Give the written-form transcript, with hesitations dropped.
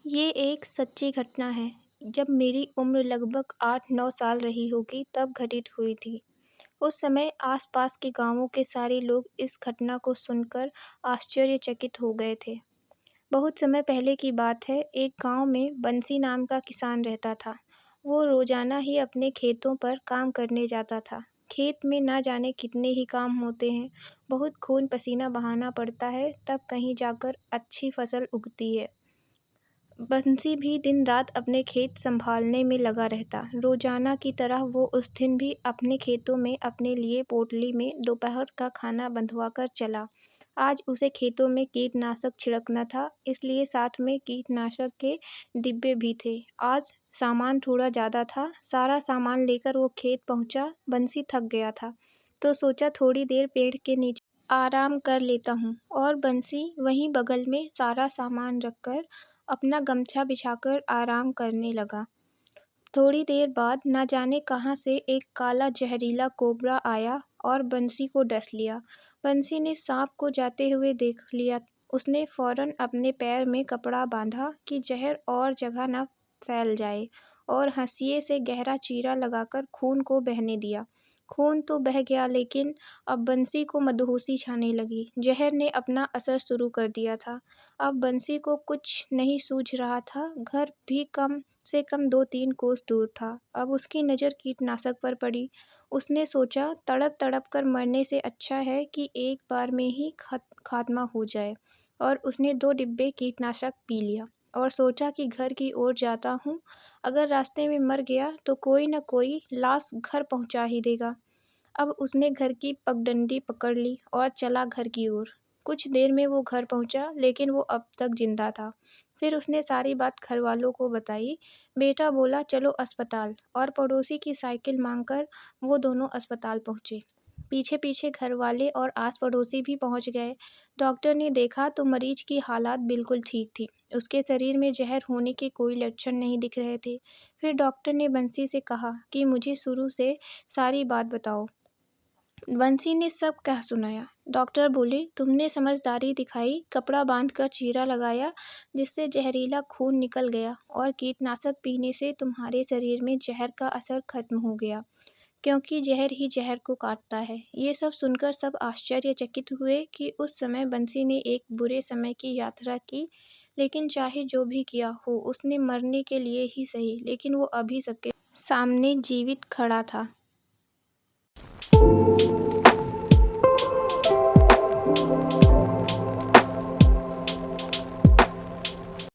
ये एक सच्ची घटना है। जब मेरी उम्र लगभग 8-9 साल रही होगी तब घटित हुई थी। उस समय आस-पास के गाँवों के सारे लोग इस घटना को सुनकर आश्चर्यचकित हो गए थे। बहुत समय पहले की बात है, एक गाँव में बंसी नाम का किसान रहता था। वो रोज़ाना ही अपने खेतों पर काम करने जाता था। खेत में ना जाने कितने ही काम होते हैं, बहुत खून-पसीना बहाना पड़ता है, तब कहीं जाकर अच्छी फसल उगती है। बंसी भी दिन-रात अपने खेत संभालने में लगा रहता। रोज़ाना की तरह वो उस दिन भी अपने खेतों में अपने लिए पोटली में दोपहर का खाना बंधवा कर चला। आज उसे खेतों में कीटनाशक छिड़कना था, इसलिए साथ में कीटनाशक के डिब्बे भी थे। आज सामान थोड़ा ज़्यादा था, सारा सामान लेकर वो खेत पहुँचा। बंसी थक गया था, तो सोचा थोड़ी देर पेड़ के नीचे आराम कर लेता हूँ, और बंसी वहीं बगल में सारा सामान रखकर अपना गमछा बिछाकर आराम करने लगा। थोड़ी देर बाद न जाने कहाँ से एक काला जहरीला कोबरा आया और बंसी को डस लिया। बंसी ने सांप को जाते हुए देख लिया। उसने फौरन अपने पैर में कपड़ा बांधा कि जहर और जगह न फैल जाए, और हंसिए से गहरा चीरा लगाकर खून को बहने दिया। खून तो बह गया, लेकिन अब बंसी को मदहोशी छाने लगी। जहर ने अपना असर शुरू कर दिया था। अब बंसी को कुछ नहीं सूझ रहा था। घर भी कम से कम 2-3 कोस दूर था। अब उसकी नज़र कीटनाशक पर पड़ी। उसने सोचा, तड़प तड़प कर मरने से अच्छा है कि एक बार में ही खात्मा हो जाए। और उसने 2 डिब्बे कीटनाशक पी लिया और सोचा कि घर की ओर जाता हूँ। अगर रास्ते में मर गया तो कोई न कोई लाश घर पहुँचा ही देगा। अब उसने घर की पगडंडी पकड़ ली और चला घर की ओर। कुछ देर में वो घर पहुंचा, लेकिन वो अब तक जिंदा था। फिर उसने सारी बात घरवालों को बताई। बेटा बोला, चलो अस्पताल, और पड़ोसी की साइकिल मांगकर वो दोनों अस्पताल पहुंचे। पीछे पीछे घरवाले और आस पड़ोसी भी पहुंच गए। डॉक्टर ने देखा तो मरीज की हालत बिल्कुल ठीक थी। उसके शरीर में जहर होने के कोई लक्षण नहीं दिख रहे थे। फिर डॉक्टर ने बंसी से कहा कि मुझे शुरू से सारी बात बताओ। बंसी ने सब कह सुनाया। डॉक्टर बोले, तुमने समझदारी दिखाई, कपड़ा बांधकर चीरा लगाया जिससे जहरीला खून निकल गया, और कीटनाशक पीने से तुम्हारे शरीर में जहर का असर खत्म हो गया, क्योंकि जहर ही जहर को काटता है। ये सब सुनकर सब आश्चर्यचकित हुए कि उस समय बंसी ने एक बुरे समय की यात्रा की, लेकिन चाहे जो भी किया हो, उसने मरने के लिए ही सही, लेकिन वो अभी सबके सामने जीवित खड़ा था।